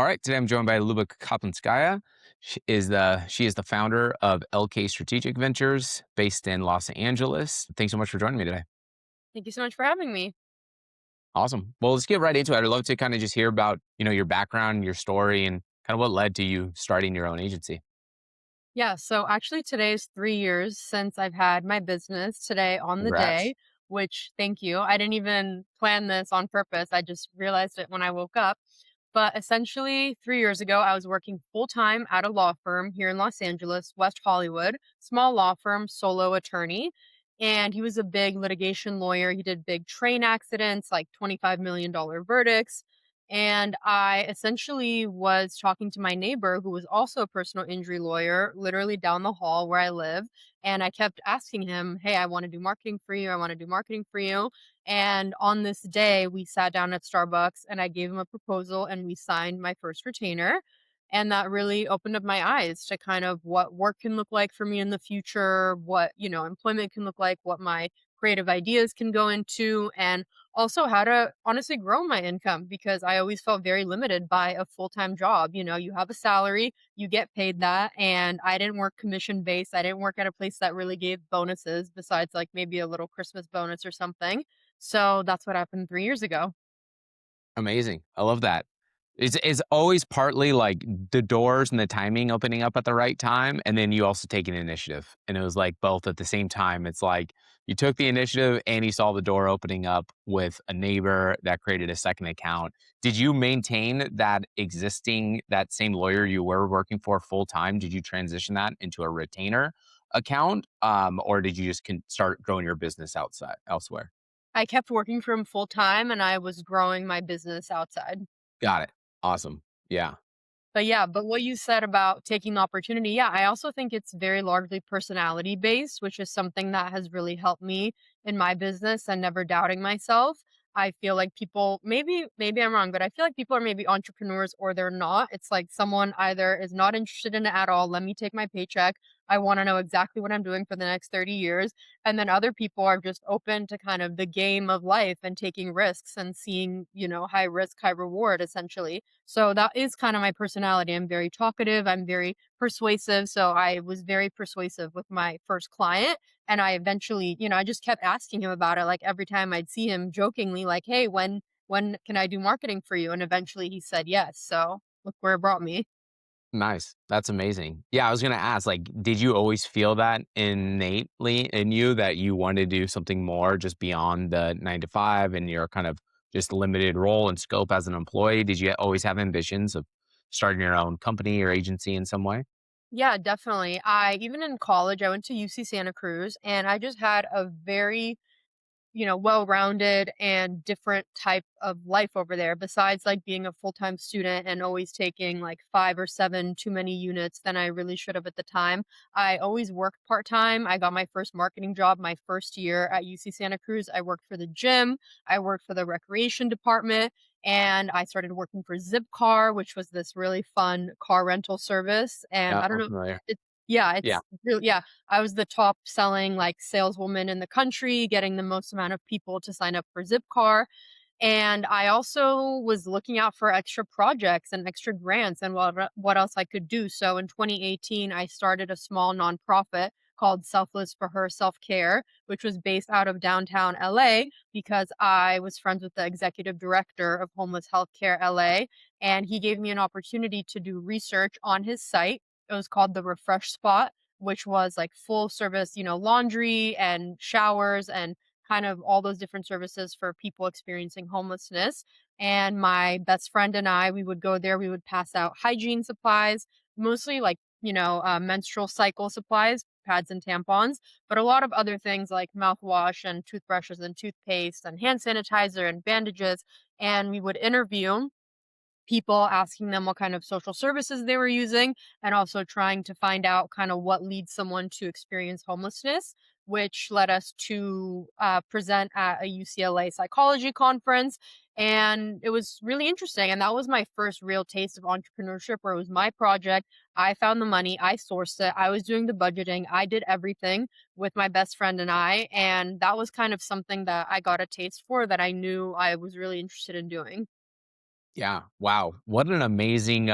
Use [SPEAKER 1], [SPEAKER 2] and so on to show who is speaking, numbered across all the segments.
[SPEAKER 1] All right, today I'm joined by Luba Kaplanskaya. She is the founder of LK Strategic Ventures based in Los Angeles. Thanks so much for joining me today.
[SPEAKER 2] Thank you so much for having me.
[SPEAKER 1] Awesome. Well, let's get right into it. I'd love to kind of just hear about, your background, your story, and kind of what led to you starting your own agency.
[SPEAKER 2] Yeah, so actually today is 3 years since I've had my business today on the
[SPEAKER 1] Congrats.
[SPEAKER 2] day, which thank you. I didn't even plan this on purpose. I just realized it when I woke up. But essentially, 3 years ago, I was working full time at a law firm here in Los Angeles, West Hollywood, small law firm, solo attorney. And he was a big litigation lawyer. He did big train accidents, like $25 million verdicts. And I essentially was talking to my neighbor who was also a personal injury lawyer, literally down the hall where I live. And I kept asking him, hey, I want to do marketing for you. I want to do marketing for you. And on this day, we sat down at Starbucks and I gave him a proposal and we signed my first retainer. And that really opened up my eyes to kind of what work can look like for me in the future, what, employment can look like, what my creative ideas can go into, and also how to honestly grow my income because I always felt very limited by a full-time job. You have a salary, you get paid that, and I didn't work commission based. I didn't work at a place that really gave bonuses besides like maybe a little Christmas bonus or something. So that's what happened 3 years ago.
[SPEAKER 1] Amazing. I love that. It's always partly like the doors and the timing opening up at the right time, and then you also take an initiative. And it was like both at the same time. It's like you took the initiative and you saw the door opening up with a neighbor that created a second account. Did you maintain that same lawyer you were working for full time? Did you transition that into a retainer account, or did you just start growing your business outside elsewhere?
[SPEAKER 2] I kept working for him full time and I was growing my business outside.
[SPEAKER 1] Got it. Awesome. Yeah.
[SPEAKER 2] But yeah, but what you said about taking the opportunity, yeah, I also think it's very largely personality based, which is something that has really helped me in my business and never doubting myself. I feel like people maybe I'm wrong, but I feel like people are maybe entrepreneurs or they're not. It's like someone either is not interested in it at all, let me take my paycheck. I want to know exactly what I'm doing for the next 30 years. And then other people are just open to kind of the game of life and taking risks and seeing, high risk, high reward essentially. So that is kind of my personality. I'm very talkative, I'm very persuasive. So I was very persuasive with my first client. And I eventually, I just kept asking him about it. Like every time I'd see him jokingly, like, hey, when can I do marketing for you? And eventually he said yes. So look where it brought me.
[SPEAKER 1] Nice. That's amazing. Yeah, I was gonna ask, like, did you always feel that innately in you that you wanted to do something more just beyond the 9 to 5 and your kind of just limited role and scope as an employee? Did you always have ambitions of starting your own company or agency in some way?
[SPEAKER 2] Yeah, definitely. I even in college, I went to UC Santa Cruz and I just had a very well-rounded and different type of life over there besides like being a full-time student and always taking like 5 or 7 too many units than I really should have at the time. I always worked part-time. I got my first marketing job my first year at UC Santa Cruz. I worked for the gym, I worked for the recreation department, and I started working for Zipcar, which was this really fun car rental service. And
[SPEAKER 1] Yeah,
[SPEAKER 2] I don't
[SPEAKER 1] I'm
[SPEAKER 2] know,
[SPEAKER 1] familiar.
[SPEAKER 2] yeah,
[SPEAKER 1] Yeah.
[SPEAKER 2] it's really, yeah, I was the top selling, like, saleswoman in the country, getting the most amount of people to sign up for Zipcar, and I also was looking out for extra projects and extra grants and what else I could do, so in 2018, I started a small nonprofit called Selfless for Her Self-Care, which was based out of downtown LA because I was friends with the executive director of Homeless Healthcare LA, and he gave me an opportunity to do research on his site. It was called the Refresh Spot, which was like full service, laundry and showers and kind of all those different services for people experiencing homelessness. And my best friend and I, we would go there, we would pass out hygiene supplies, mostly like, menstrual cycle supplies, pads and tampons, but a lot of other things like mouthwash and toothbrushes and toothpaste and hand sanitizer and bandages. And we would interview people, asking them what kind of social services they were using, and also trying to find out kind of what leads someone to experience homelessness, which led us to present at a UCLA psychology conference. And it was really interesting. And that was my first real taste of entrepreneurship, where it was my project. I found the money, I sourced it, I was doing the budgeting, I did everything with my best friend and I. And that was kind of something that I got a taste for that I knew I was really interested in doing.
[SPEAKER 1] Yeah. Wow. What an amazing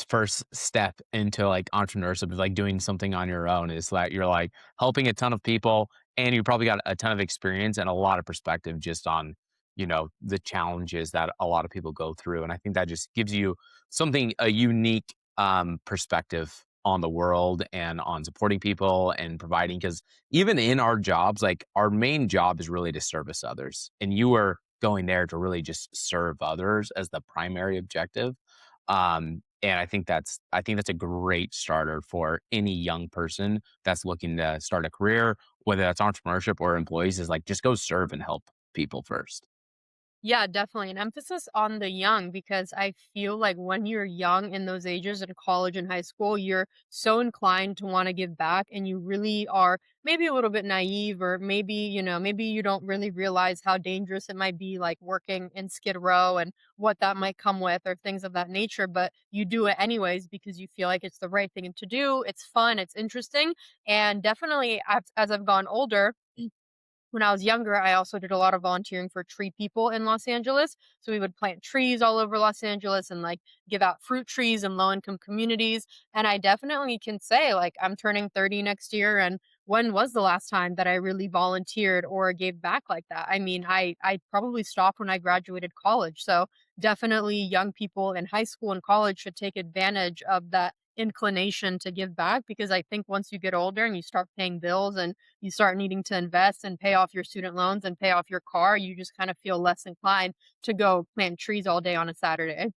[SPEAKER 1] first step into like entrepreneurship is like doing something on your own is that you're like helping a ton of people and you probably got a ton of experience and a lot of perspective just on, the challenges that a lot of people go through. And I think that just gives you something a unique perspective on the world and on supporting people and providing because even in our jobs, like our main job is really to service others. And you are going there to really just serve others as the primary objective. And I think that's a great starter for any young person that's looking to start a career, whether that's entrepreneurship or employees, is like just go serve and help people first.
[SPEAKER 2] Yeah, definitely. An emphasis on the young because I feel like when you're young in those ages in college and high school, you're so inclined to want to give back and you really are maybe a little bit naive or maybe, maybe you don't really realize how dangerous it might be like working in Skid Row and what that might come with or things of that nature, but you do it anyways because you feel like it's the right thing to do. It's fun, it's interesting, and definitely as I've gone older, when I was younger, I also did a lot of volunteering for tree people in Los Angeles. So we would plant trees all over Los Angeles and like give out fruit trees in low income communities. And I definitely can say, like, I'm turning 30 next year. And when was the last time that I really volunteered or gave back like that? I mean, I probably stopped when I graduated college. So definitely young people in high school and college should take advantage of that inclination to give back because I think once you get older and you start paying bills and you start needing to invest and pay off your student loans and pay off your car, you just kind of feel less inclined to go plant trees all day on a Saturday.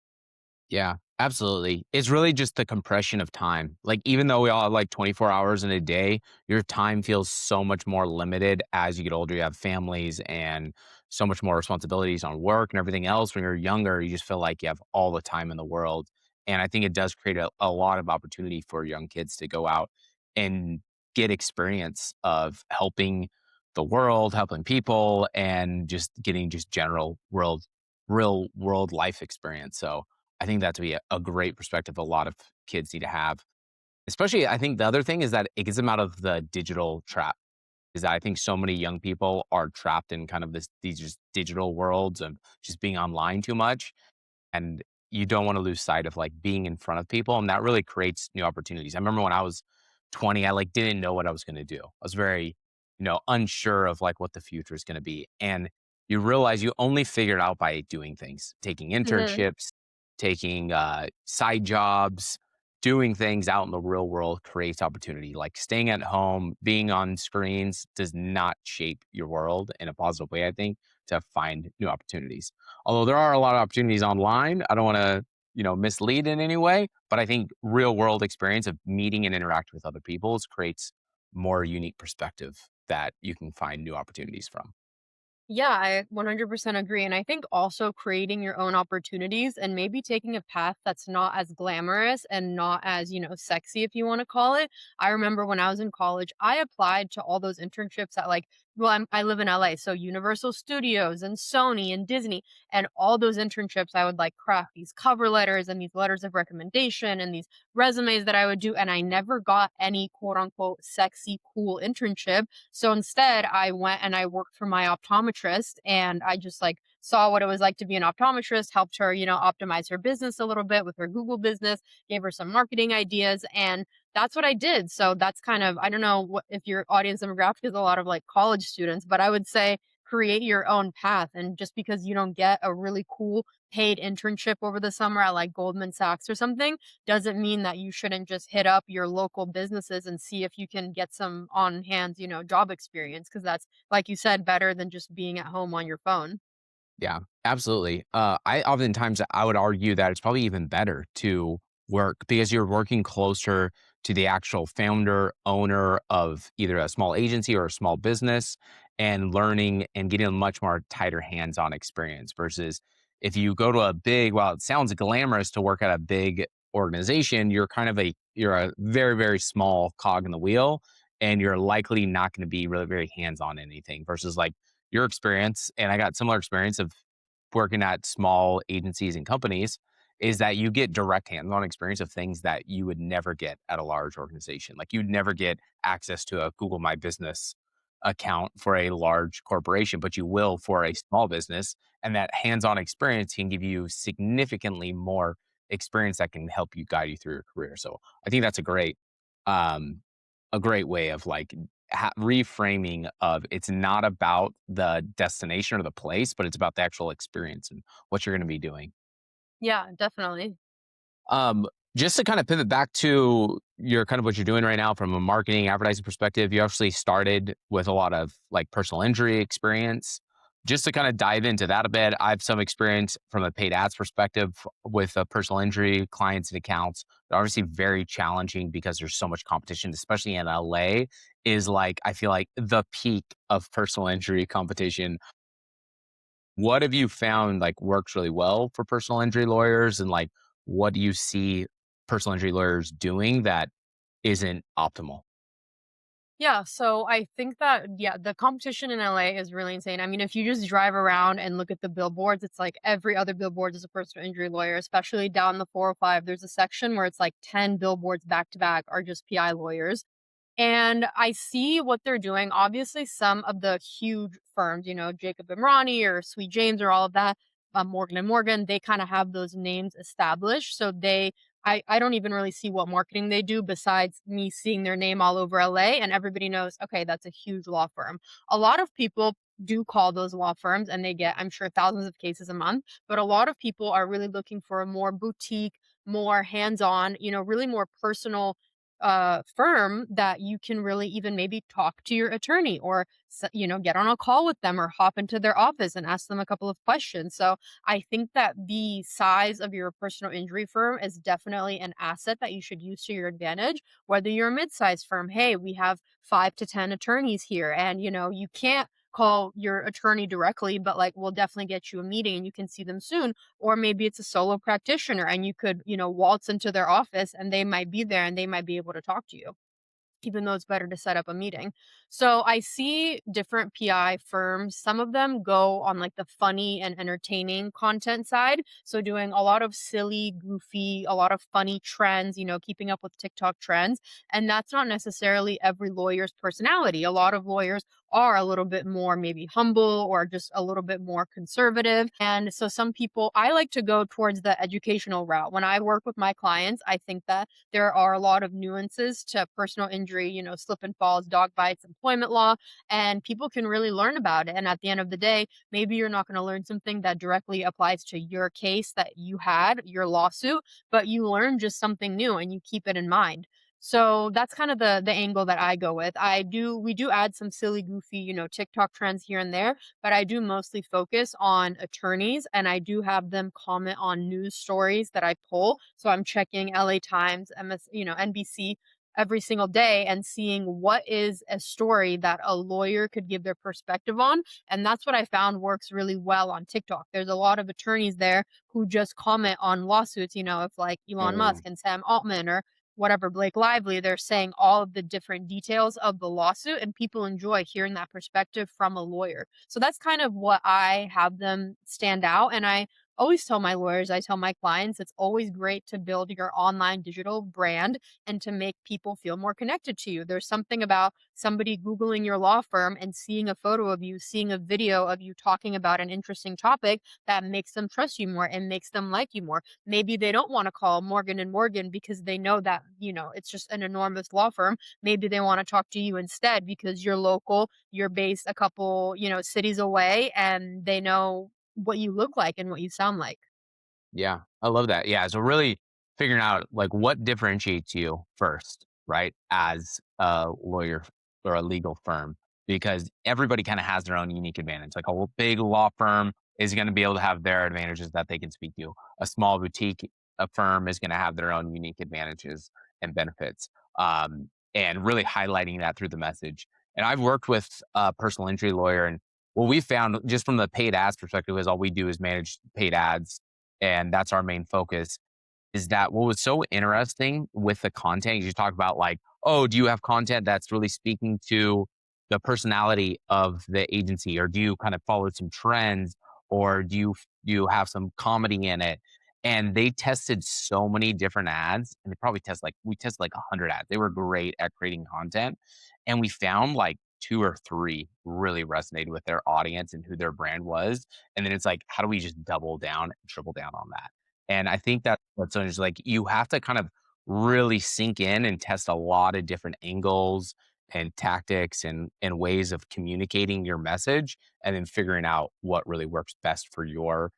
[SPEAKER 1] Yeah, absolutely. It's really just the compression of time. Like, even though we all have like 24 hours in a day, your time feels so much more limited as you get older. You have families and so much more responsibilities on work and everything else. When you're younger, you just feel like you have all the time in the world. And I think it does create a lot of opportunity for young kids to go out and get experience of helping the world, helping people, and just getting just general real world life experience. So, I think that to be a great perspective a lot of kids need to have. Especially, I think the other thing is that it gets them out of the digital trap. Is that I think so many young people are trapped in kind of these just digital worlds of just being online too much and you don't wanna lose sight of, like, being in front of people, and that really creates new opportunities. I remember when I was 20, I, like, didn't know what I was gonna do. I was very, unsure of, like, what the future is gonna be, and you realize you only figure it out by doing things, taking
[SPEAKER 2] Mhm.
[SPEAKER 1] internships, taking, side jobs, doing things out in the real world creates opportunity, like, staying at home, being on screens does not shape your world in a positive way, I think, to find new opportunities. Although there are a lot of opportunities online, I don't wanna, mislead in any way, but I think real world experience of meeting and interacting with other peoples creates more unique perspective that you can find new opportunities from.
[SPEAKER 2] Yeah, I 100% agree. And I think also creating your own opportunities and maybe taking a path that's not as glamorous and not as, sexy, if you want to call it. I remember when I was in college, I applied to all those internships at I live in LA, so Universal Studios and Sony and Disney. And all those internships, I would like craft these cover letters and these letters of recommendation and these resumes that I would do. And I never got any quote unquote sexy, cool internship. So instead, I went and I worked for my optometrist and I just like saw what it was like to be an optometrist, helped her, optimize her business a little bit with her Google business, gave her some marketing ideas. And that's what I did. So that's kind of, I don't know what if your audience demographic is a lot of like college students, but I would say create your own path. And just because you don't get a really cool paid internship over the summer at like Goldman Sachs or something, doesn't mean that you shouldn't just hit up your local businesses and see if you can get some on hands, job experience because that's, like you said, better than just being at home on your phone.
[SPEAKER 1] Yeah, absolutely. I oftentimes I would argue that it's probably even better to work because you're working closer to the actual founder, owner of either a small agency or a small business and learning and getting a much more tighter hands-on experience versus if you go to a big, while it sounds glamorous to work at a big organization, you're a very, very small cog in the wheel and you're likely not going to be really very hands-on in anything versus like your experience, and I got similar experience of working at small agencies and companies, is that you get direct hands-on experience of things that you would never get at a large organization. Like you'd never get access to a Google My Business account for a large corporation, but you will for a small business. and that hands-on experience can give you significantly more experience that can help you guide you through your career. So I think that's um, a great way of like reframing of it's not about the destination or the place, but it's about the actual experience and what you're going to be doing.
[SPEAKER 2] Yeah, definitely.
[SPEAKER 1] Um, just to kind of pivot back to your kind of what you're doing right now from a marketing advertising perspective, you actually started with a lot of like personal injury experience. Just to kind of dive into that a bit, I have some experience from a paid ads perspective with personal injury clients and accounts. They're obviously very challenging because there's so much competition, especially in LA, is like I feel like the peak of personal injury competition. What have you found, like, works really well for personal injury lawyers, and, like, what do you see personal injury lawyers doing that isn't optimal?
[SPEAKER 2] Yeah, so I think that yeah, the competition in LA is really insane. I mean, if you just drive around and look at the billboards, it's like every other billboard is a personal injury lawyer, especially down the 405. There's a section where it's like 10 billboards back to back are just PI lawyers. And I see what they're doing. Obviously, some of the huge firms, Jacob and Ronnie or Sweet James or all of that, Morgan and Morgan, they kind of have those names established. So I don't even really see what marketing they do besides me seeing their name all over LA and everybody knows, okay, that's a huge law firm. A lot of people do call those law firms and they get, I'm sure, thousands of cases a month. But a lot of people are really looking for a more boutique, more hands on, really more personal firm that you can really even maybe talk to your attorney or get on a call with them or hop into their office and ask them a couple of questions. So I think that the size of your personal injury firm is definitely an asset that you should use to your advantage. Whether you're a mid-sized firm, hey, we have 5 to 10 attorneys here, and you can't call your attorney directly, but like we'll definitely get you a meeting and you can see them soon. Or maybe it's a solo practitioner and you could, waltz into their office and they might be there and they might be able to talk to you even though it's better to set up a meeting. So I see different PI firms. Some of them go on like the funny and entertaining content side. So doing a lot of silly, goofy, a lot of funny trends, keeping up with TikTok trends. And that's not necessarily every lawyer's personality. A lot of lawyers are a little bit more maybe humble or just a little bit more conservative. And so some people, I like to go towards the educational route. When I work with my clients, I think that there are a lot of nuances to personal injury, slip and falls, dog bites, employment law, and people can really learn about it. And at the end of the day, maybe you're not going to learn something that directly applies to your case that you had, your lawsuit, but you learn just something new and you keep it in mind. So that's kind of the angle that I go with. We do add some silly goofy, TikTok trends here and there, but I do mostly focus on attorneys and I do have them comment on news stories that I pull. So I'm checking LA Times, NBC every single day and seeing what is a story that a lawyer could give their perspective on. And that's what I found works really well on TikTok. There's a lot of attorneys there who just comment on lawsuits, if like Elon Musk
[SPEAKER 1] Mm,
[SPEAKER 2] and Sam Altman or whatever, Blake Lively, they're saying all of the different details of the lawsuit, and people enjoy hearing that perspective from a lawyer. So that's kind of what I have them stand out. And I always tell my lawyers, I tell my clients, it's always great to build your online digital brand and to make people feel more connected to you. There's something about somebody Googling your law firm and seeing a photo of you, seeing a video of you talking about an interesting topic that makes them trust you more and makes them like you more. Maybe they don't want to call Morgan and Morgan because they know that, it's just an enormous law firm. Maybe they want to talk to you instead because you're local, you're based a couple, cities away and they know what you look like and what you sound like.
[SPEAKER 1] yeah, I love that. Yeah, so really figuring out, like, what differentiates you first, right, as a lawyer or a legal firm, because everybody kinda has their own unique advantage. Like, a big law firm is gonna be able to have their advantages that they can speak to. A small boutique, a firm is gonna have their own unique advantages and benefits, and really highlighting that through the message. And I've worked with a personal injury lawyer, and what we found just from the paid ads perspective is all we do is manage paid ads, and that's our main focus. Is that what was so interesting with the content? You talk about like, oh, do you have content that's really speaking to the personality of the agency, or do you kind of follow some trends, or do you have some comedy in it? And they tested so many different ads, and they probably test like we tested like 100 ads. They were great at creating content, and we found like 2 or 3 really resonated with their audience and who their brand was, and then it's like, how do we just double down and triple down on that? And I think that's what's so interesting, like, you have to kind of really sink in and test a lot of different angles and tactics and ways of communicating your message, and then figuring out what really works best for your,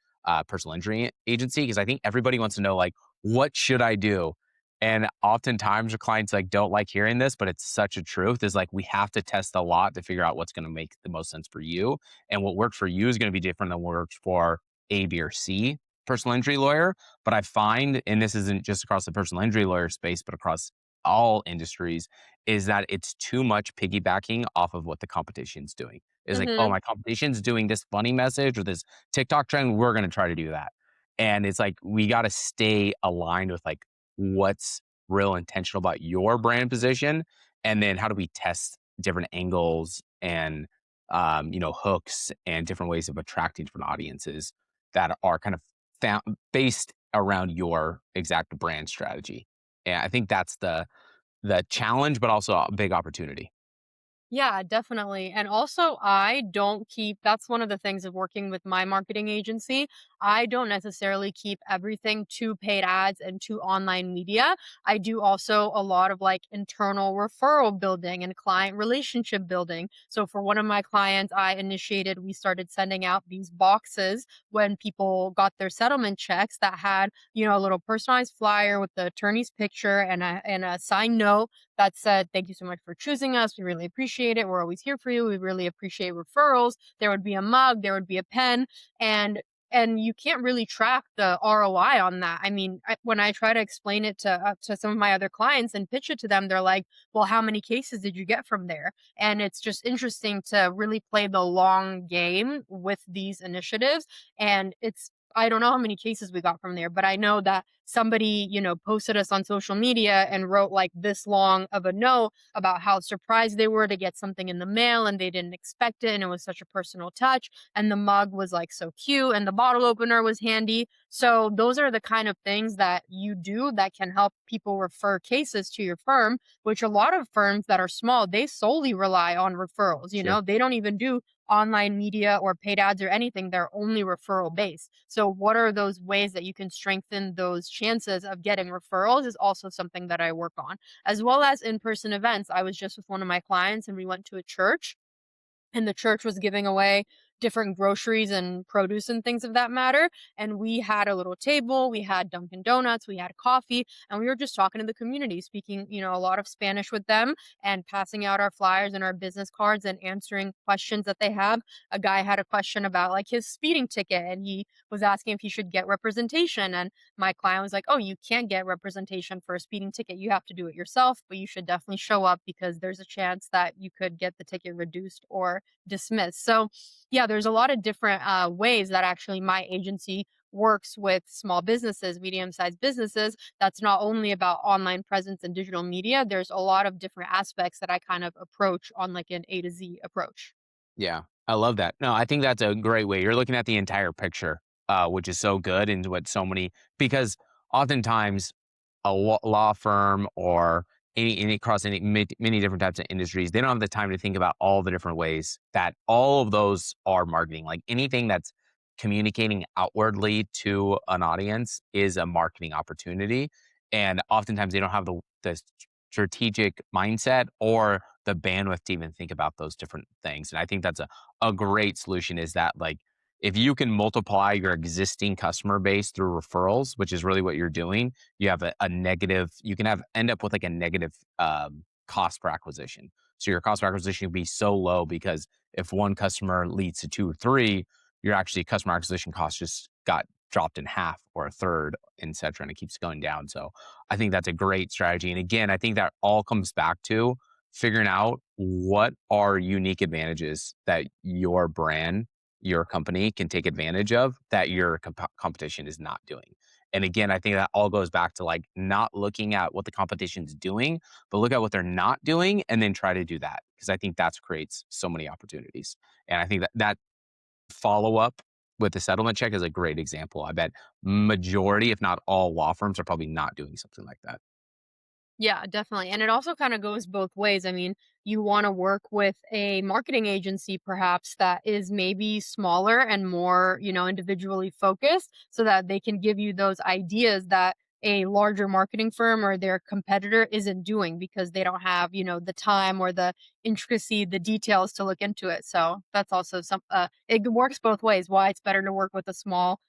[SPEAKER 1] personal injury agency. Because I think everybody wants to know, like, "What should I do?" And oftentimes your clients, like, don't like hearing this, but it's such a truth, is like, we have to test a lot to figure out what's gonna make the most sense for you, and what works for you is gonna be different than what works for A, B, or C personal injury lawyer. But I find, and this isn't just across the personal injury lawyer space, but across all industries, is that it's too much piggybacking off of what the competition's doing. It's like, "Oh,
[SPEAKER 2] Mhm.
[SPEAKER 1] my competition's doing this funny message or this TikTok trend, we're gonna try to do that." And it's like, we gotta stay aligned with, like, what's real intentional about your brand position, and then how do we test different angles and, hooks and different ways of attracting different audiences that are kind of found based around your exact brand strategy. And I think that's the challenge, but also a big opportunity.
[SPEAKER 2] Yeah, definitely. And also, I don't keep that's one of the things of working with my marketing agency. I don't necessarily keep everything to paid ads and to online media. I do also a lot of like internal referral building and client relationship building. So, for one of my clients, we started sending out these boxes when people got their settlement checks that had, a little personalized flyer with the attorney's picture and a signed note that said, "Thank you so much for choosing us. We really appreciate it. We're always here for you. We really appreciate referrals." There would be a mug, there would be a pen, and you can't really track the ROI on that. I mean, when I try to explain it to some of my other clients and pitch it to them, they're like, "Well, how many cases did you get from there?" And it's just interesting to really play the long game with these initiatives. And I don't know how many cases we got from there, but I know that somebody, posted us on social media and wrote like this long of a note about how surprised they were to get something in the mail and they didn't expect it. And it was such a personal touch. And the mug was like so cute and the bottle opener was handy. So, those are the kind of things that you do that can help people refer cases to your firm, which a lot of firms that are small, they solely rely on referrals.
[SPEAKER 1] Sure.
[SPEAKER 2] They don't even do online media or paid ads or anything, they're only referral based. So, what are those ways that you can strengthen those chances of getting referrals is also something that I work on, as well as in person events. I was just with one of my clients and we went to a church and the church was giving away different groceries and produce and things of that matter. And we had a little table, we had Dunkin' Donuts, we had coffee, and we were just talking to the community, speaking, a lot of Spanish with them and passing out our flyers and our business cards and answering questions that they have. A guy had a question about like his speeding ticket and he was asking if he should get representation. And my client was like, "Oh, you can't get representation for a speeding ticket. You have to do it yourself, but you should definitely show up because there's a chance that you could get the ticket reduced or dismissed." So, yeah, there's a lot of different ways that actually my agency works with small businesses, medium sized businesses. That's not only about online presence and digital media, there's a lot of different aspects that I kind of approach on like an A to Z approach.
[SPEAKER 1] Yeah, I love that. No, I think that's a great way. You're looking at the entire picture, which is so good, and what so many, because oftentimes a law firm or any across many different types of industries, they don't have the time to think about all the different ways that all of those are marketing. Like anything that's communicating outwardly to an audience is a marketing opportunity, and oftentimes they don't have the strategic mindset or the bandwidth to even think about those different things. And I think that's a great solution, is that, like, if you can multiply your existing customer base through referrals, which is really what you're doing, you have a negative, you can have end up with like a negative cost per acquisition. So your cost per acquisition will be so low because if one customer leads to two or three, your actually customer acquisition cost just got dropped in half or a third, et cetera, and it keeps going down. So I think that's a great strategy. And again, I think that all comes back to figuring out what are unique advantages that your brand, your company can take advantage of that your competition is not doing. And again, I think that all goes back to like not looking at what the competition's doing, but look at what they're not doing and then try to do that. Because I think that creates so many opportunities. And I think that follow up with the settlement check is a great example. I bet majority, if not all, law firms are probably not doing something like that.
[SPEAKER 2] Yeah, definitely. And it also kind of goes both ways. I mean, you want to work with a marketing agency perhaps that is maybe smaller and more, individually focused so that they can give you those ideas that a larger marketing firm or their competitor isn't doing because they don't have, the time or the intricacy, the details to look into it. So that's also it works both ways. Why it's better to work with a small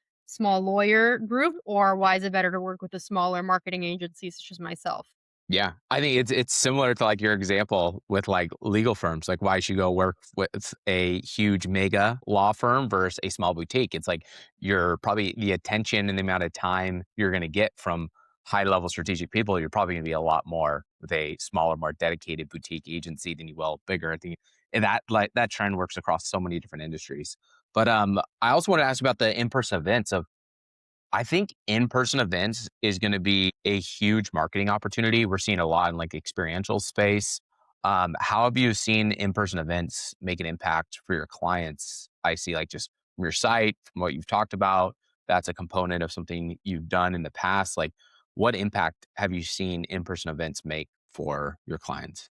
[SPEAKER 2] lawyer group, or why is it better to work with a smaller marketing agency such as myself?
[SPEAKER 1] Yeah, I think it's similar to, like, your example with, like, legal firms, like, why should you go work with a huge mega law firm versus a small boutique? It's like you're probably the attention and the amount of time you're gonna get from high-level strategic people, you're probably gonna be a lot more with a smaller, more dedicated boutique agency than you will bigger. I think and that trend works across so many different industries. But, I also wanna ask about the in-person events of I think in-person events is gonna be a huge marketing opportunity. We're seeing a lot in, like, experiential space. How have you seen in-person events make an impact for your clients? I see, like, just from your site, from what you've talked about, that's a component of something you've done in the past. Like, what impact have you seen in-person events make for your clients?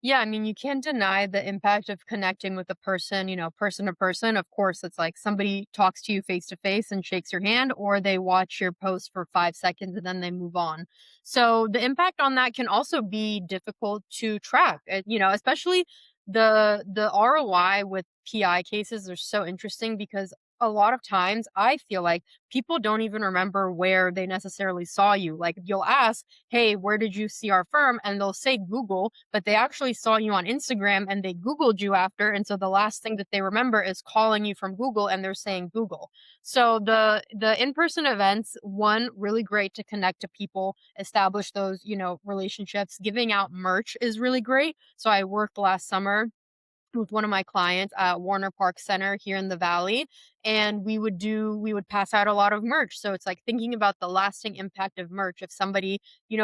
[SPEAKER 2] Yeah, I mean, you can't deny the impact of connecting with a person, person to person. Of course, it's like somebody talks to you face to face and shakes your hand, or they watch your post for 5 seconds and then they move on. So the impact on that can also be difficult to track. Especially the ROI with PI cases are so interesting because a lot of times I feel like people don't even remember where they necessarily saw you. Like you'll ask, "Hey, where did you see our firm?" And they'll say Google, but they actually saw you on Instagram and they Googled you after. And so the last thing that they remember is calling you from Google and they're saying Google. So the in-person events, one, really great to connect to people, establish those, relationships. Giving out merch is really great. So I worked last summer with one of my clients at Warner Park Center here in the Valley, and we would pass out a lot of merch. So it's like thinking about the lasting impact of merch. If somebody,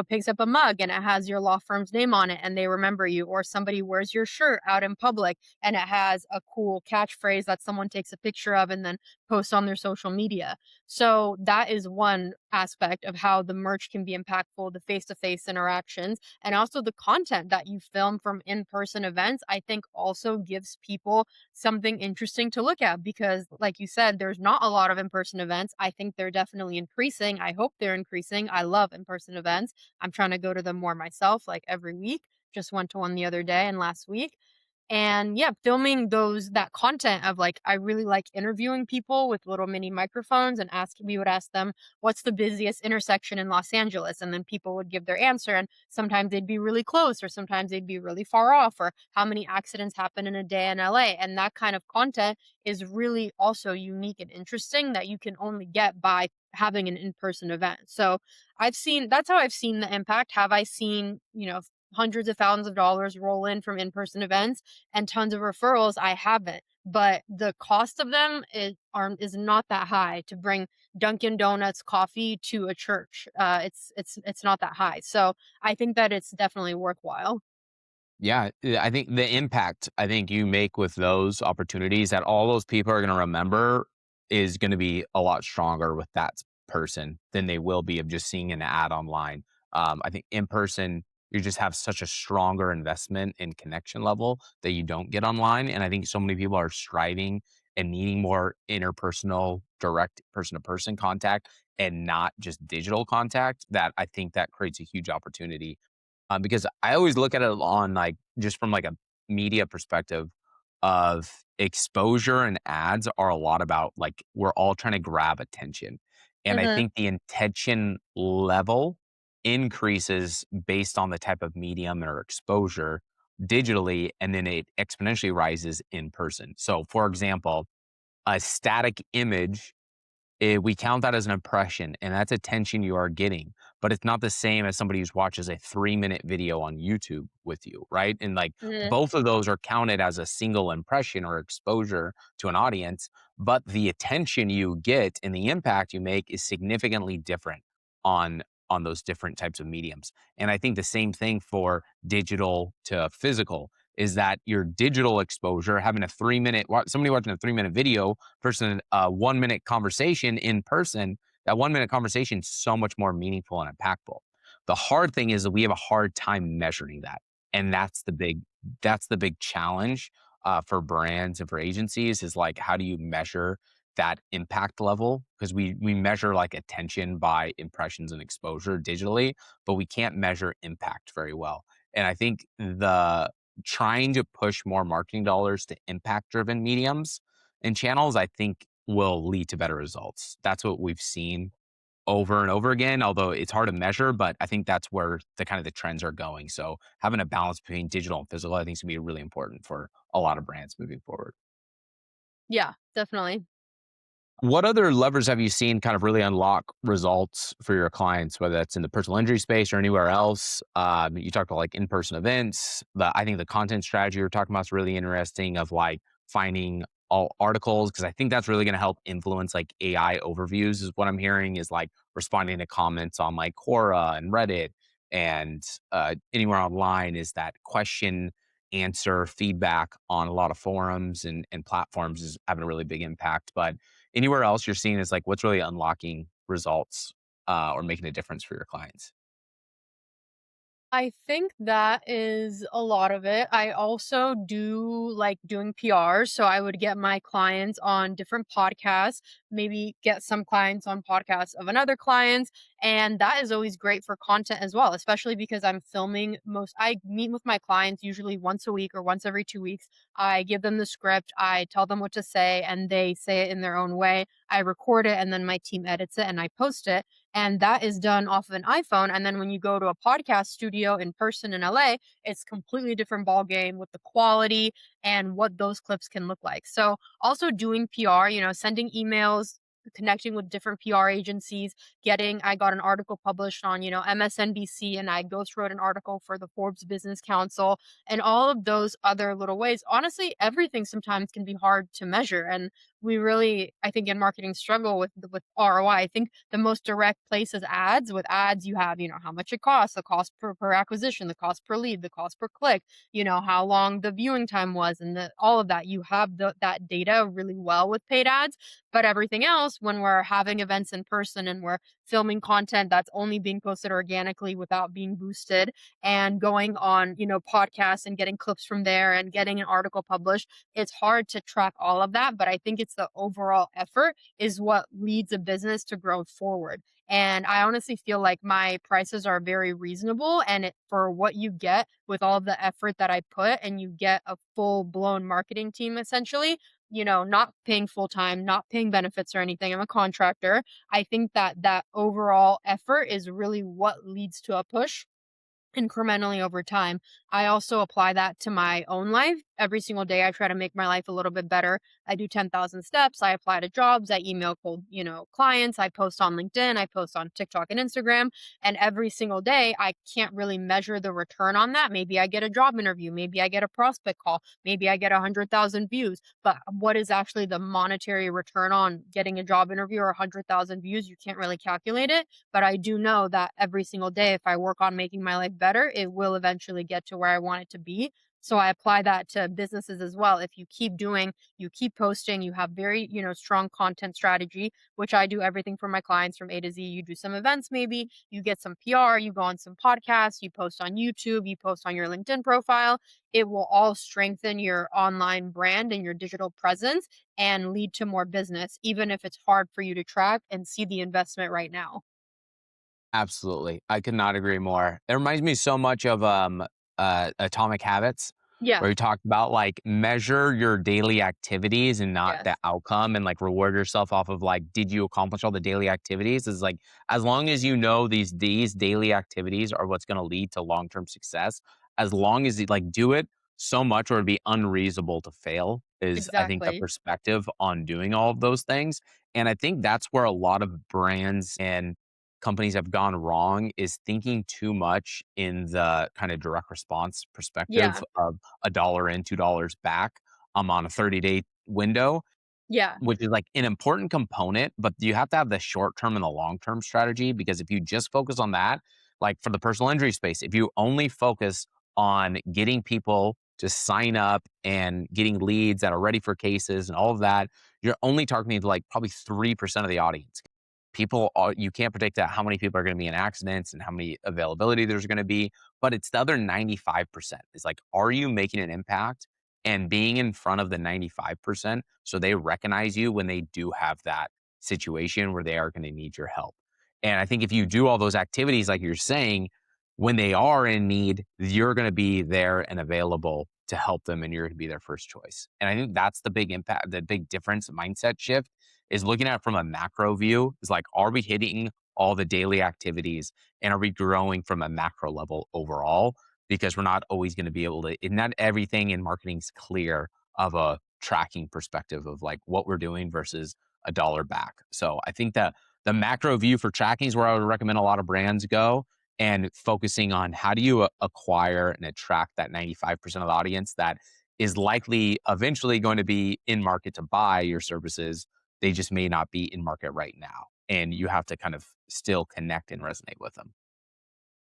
[SPEAKER 2] picks up a mug and it has your law firm's name on it and they remember you, or somebody wears your shirt out in public and it has a cool catchphrase that someone takes a picture of and then posts on their social media. So that is one aspect of how the merch can be impactful, the face-to-face interactions, and also the content that you film from in-person events, I think also gives people something interesting to look at because, like you said, there's not a lot of in-person events. I think they're definitely increasing. I hope they're increasing. I love in-person events. I'm trying to go to them more myself, like every week. Just went to one the other day and last week. And yeah, filming that content of like I really like interviewing people with little mini microphones and we would ask them what's the busiest intersection in Los Angeles, and then people would give their answer, and sometimes they'd be really close or sometimes they'd be really far off, or how many accidents happen in a day in LA. And that kind of content is really also unique and interesting that you can only get by having an in-person event. So that's how I've seen the impact. Have I seen, hundreds of thousands of dollars roll in from in-person events and tons of referrals? I haven't, but the cost of them is not that high to bring Dunkin' Donuts coffee to a church. It's not that high, so I think that it's definitely worthwhile.
[SPEAKER 1] Yeah, I think the impact I think you make with those opportunities that all those people are gonna remember is gonna be a lot stronger with that person than they will be of just seeing an ad online. I think in person, you just have such a stronger investment and connection level that you don't get online, and I think so many people are striving and needing more interpersonal, direct person-to-person contact and not just digital contact that I think that creates a huge opportunity because I always look at it on like just from like a media perspective of exposure and ads are a lot about like we're all trying to grab attention. And I
[SPEAKER 2] Mhm.
[SPEAKER 1] think the intention level increases based on the type of medium or exposure digitally, and then it exponentially rises in person. So, for example, a static image we count that as an impression, and that's attention you are getting, but it's not the same as somebody who watches a 3-minute video on YouTube with you, right? And, like,
[SPEAKER 2] Mhm.
[SPEAKER 1] both of those are counted as a single impression or exposure to an audience, but the attention you get and the impact you make is significantly different on on those different types of mediums. And I think the same thing for digital to physical is that your digital exposure, having a 3-minute somebody watching a 3-minute video person a 1-minute conversation in person, that 1-minute conversation is so much more meaningful and impactful. The hard thing is that we have a hard time measuring that. And that's the big that's the big challenge for brands and for agencies is like, how do you measure that impact level? Because we measure like attention by impressions and exposure digitally, but we can't measure impact very well. And I think the trying to push more marketing dollars to impact driven mediums and channels, I think will lead to better results. That's what we've seen over and over again, although it's hard to measure, but I think that's where the kind of the trends are going. So having a balance between digital and physical, I think is gonna be really important for a lot of brands moving forward.
[SPEAKER 2] Yeah, definitely.
[SPEAKER 1] What other levers have you seen kind of really unlock results for your clients, whether that's in the personal injury space or anywhere else? You talked about like in-person events. I think the content strategy you're talking about is really interesting of like finding all articles, because I think that's really going to help influence like AI overviews is what I'm hearing is like responding to comments on like Quora and Reddit and anywhere online is that question answer feedback on a lot of forums and platforms is having a really big impact. But anywhere else you're seeing is like what's really unlocking results, or making a difference for your clients?
[SPEAKER 2] I think that is a lot of it. I also do like doing PR. So I would get my clients on different podcasts, maybe get some clients on podcasts of another clients. And that is always great for content as well, especially because I'm filming I meet with my clients usually once a week or once every 2 weeks. I give them the script, I tell them what to say, and they say it in their own way. I record it and then my team edits it and I post it, and that is done off of an iPhone. And then when you go to a podcast studio in person in LA, it's completely different ball game with the quality and what those clips can look like. So also doing PR, sending emails, connecting with different PR agencies, I got an article published on, MSNBC, and I ghost wrote an article for the Forbes Business Council, and all of those other little ways. Honestly, everything sometimes can be hard to measure, and we really, I think, in marketing struggle with ROI. I think the most direct place is ads. With ads, you have, how much it costs, the cost per acquisition, the cost per lead, the cost per click, how long the viewing time was, and all of that. You have that data really well with paid ads. But everything else, when we're having events in person and we're filming content that's only being posted organically without being boosted, and going on, podcasts and getting clips from there and getting an article published, it's hard to track all of that. But I think it's the overall effort is what leads a business to grow forward. And I honestly feel like my prices are very reasonable, and for what you get with all of the effort that I put, and you get a full blown marketing team essentially, not paying full time, not paying benefits or anything. I'm a contractor. I think that overall effort is really what leads to a push incrementally over time. I also apply that to my own life. Every single day, I try to make my life a little bit better. I do 10,000 steps. I apply to jobs. I email cold, clients. I post on LinkedIn. I post on TikTok and Instagram. And every single day, I can't really measure the return on that. Maybe I get a job interview. Maybe I get a prospect call. Maybe I get 100,000 views. But what is actually the monetary return on getting a job interview or 100,000 views? You can't really calculate it, but I do know that every single day, if I work on making my life better, it will eventually get to where I want it to be. So I apply that to businesses as well. If you keep doing, you keep posting, you have very, strong content strategy, which I do everything for my clients from A to Z. You do some events, maybe you get some PR, you go on some podcasts, you post on YouTube, you post on your LinkedIn profile. It will all strengthen your online brand and your digital presence and lead to more business, even if it's hard for you to track and see the investment right now.
[SPEAKER 1] Absolutely. I could not agree more. It reminds me so much of Atomic Habits,
[SPEAKER 2] Yeah.
[SPEAKER 1] where he talked about like measure your daily activities and not the
[SPEAKER 2] Yes.
[SPEAKER 1] outcome and like reward yourself off of like, did you accomplish all the daily activities? Is like as long as you know these daily activities are what's gonna lead to long-term success, as long as you like do it so much or it'd be unreasonable to fail is I think the
[SPEAKER 2] Exactly.
[SPEAKER 1] perspective on doing all of those things. And I think that's where a lot of brands and companies have gone wrong is thinking too much in the kind of direct response perspective
[SPEAKER 2] Yeah.
[SPEAKER 1] of a dollar in, $2 back, on a 30-day window,
[SPEAKER 2] Yeah.
[SPEAKER 1] which is like an important component, but you have to have the short term and the long term strategy because if you just focus on that, like for the personal injury space, if you only focus on getting people to sign up and getting leads that are ready for cases and all of that, you're only targeting like probably 3% of the audience. people are, you can't predict that how many people are going to be in accidents and how many availability there's going to be, but it's the other 95%. It's like, are you making an impact and being in front of the 95% so they recognize you when they do have that situation where they are going to need your help. And I think if you do all those activities like you're saying, when they are in need, you're going to be there and available to help them, and you're going to be their first choice. And I think that's the big impact, the big difference mindset shift is looking at it from a macro view is like, are we hitting all the daily activities and are we growing from a macro level overall? Because we're not always going to be able to, and not everything in marketing is clear of a tracking perspective of like what we're doing versus a dollar back. So I think that the macro view for tracking is where I would recommend a lot of brands go, and focusing on how do you acquire and attract that 95% of the audience that is likely eventually going to be in market to buy your services. They just may not be in market right now. And you have to kind of still connect and resonate with them.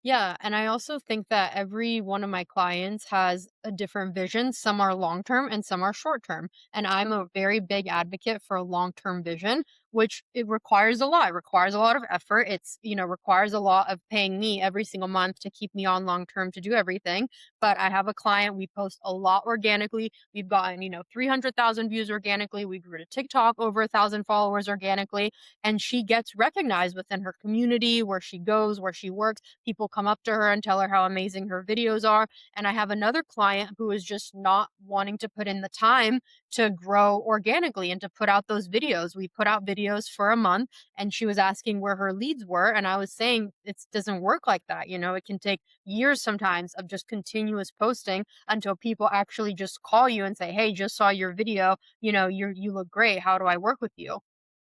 [SPEAKER 2] Yeah, and I also think that every one of my clients has a different vision. Some are long term and some are short term. And I'm a very big advocate for a long term vision, which it requires a lot. It requires a lot of effort. It's, requires a lot of paying me every single month to keep me on long term to do everything. But I have a client, we post a lot organically. We've gotten, 300,000 views organically. We grew to TikTok over 1,000 followers organically. And she gets recognized within her community, where she goes, where she works. People come up to her and tell her how amazing her videos are. And I have another client who is just not wanting to put in the time to grow organically and to put out those videos. We put out videos for a month and she was asking where her leads were. And I was saying it doesn't work like that. It can take years sometimes of just continuous posting until people actually just call you and say, "Hey, just saw your video. You look great. How do I work with you?"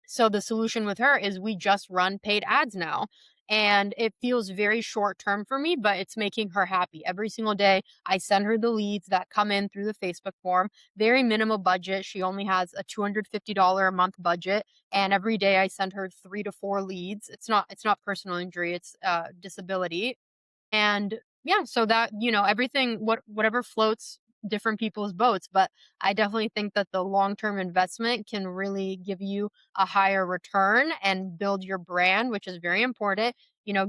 [SPEAKER 2] So the solution with her is we just run paid ads now. And it feels very short term for me, but it's making her happy. Every single day, I send her the leads that come in through the Facebook form. Very minimal budget. She only has a $250 a month budget. And every day I send her 3 to 4 leads. It's not personal injury, it's disability. And yeah, so that, everything whatever floats different people's boats, but I definitely think that the long-term investment can really give you a higher return and build your brand, which is very important.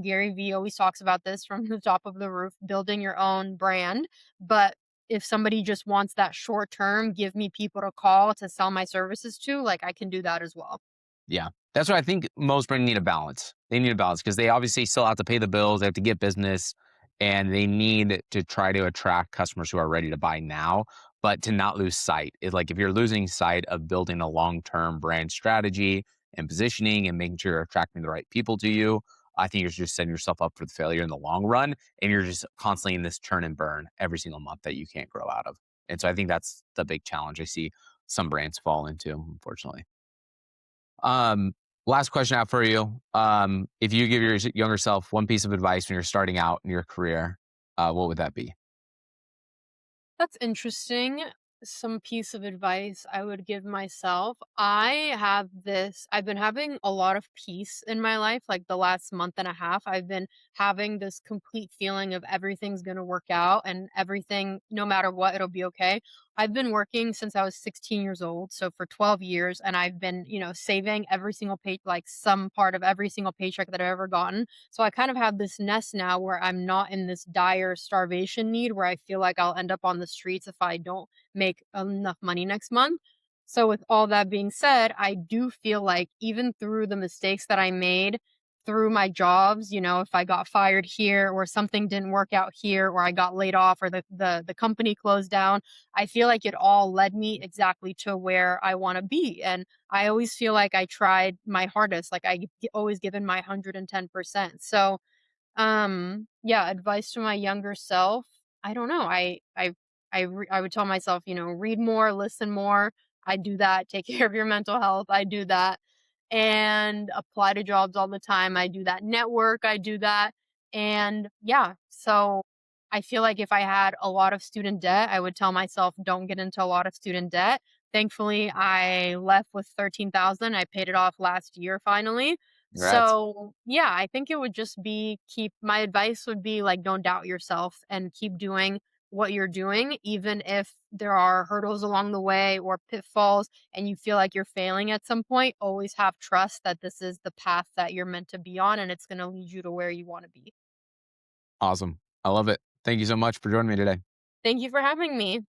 [SPEAKER 2] Gary Vee always talks about this from the top of the roof, building your own brand. But if somebody just wants that short term, give me people to call to sell my services to, like I can do that as well.
[SPEAKER 1] Yeah. That's why I think most brands need a balance. They need a balance because they obviously still have to pay the bills, they have to get business, and they need to try to attract customers who are ready to buy now, but to not lose sight. It's like if you're losing sight of building a long-term brand strategy and positioning and making sure you're attracting the right people to you, I think you're just setting yourself up for the failure in the long run. And you're just constantly in this churn and burn every single month that you can't grow out of. And so I think that's the big challenge I see some brands fall into, unfortunately. Um, Last question out for you. If you give your younger self one piece of advice when you're starting out in your career, what would that be?
[SPEAKER 2] That's interesting. Some piece of advice I would give myself. I've been having a lot of peace in my life. Like the last month and a half, I've been having this complete feeling of everything's going to work out and everything, no matter what, it'll be okay. I've been working since I was 16 years old. So for 12 years, and I've been, saving every single pay, like some part of every single paycheck that I've ever gotten. So I kind of have this nest now where I'm not in this dire starvation need where I feel like I'll end up on the streets if I don't make enough money next month. So with all that being said, I do feel like even through the mistakes that I made through my jobs, if I got fired here or something didn't work out here or I got laid off or the company closed down, I feel like it all led me exactly to where I want to be. And I always feel like I tried my hardest, like always given my 110%. So yeah, advice to my younger self. I don't know. I would tell myself, read more, listen more. I do that. Take care of your mental health. I do that. And apply to jobs all the time. I do that. Network. I do that. And yeah, so I feel like if I had a lot of student debt, I would tell myself, don't get into a lot of student debt. Thankfully, I left with 13,000. I paid it off last year finally.
[SPEAKER 1] Congrats.
[SPEAKER 2] So, yeah, I think it would just be keep my advice would be like don't doubt yourself and keep doing what you're doing, even if there are hurdles along the way or pitfalls and you feel like you're failing at some point. Always have trust that this is the path that you're meant to be on and it's going to lead you to where you want to be.
[SPEAKER 1] Awesome. I love it. Thank you so much for joining me today.
[SPEAKER 2] Thank you for having me.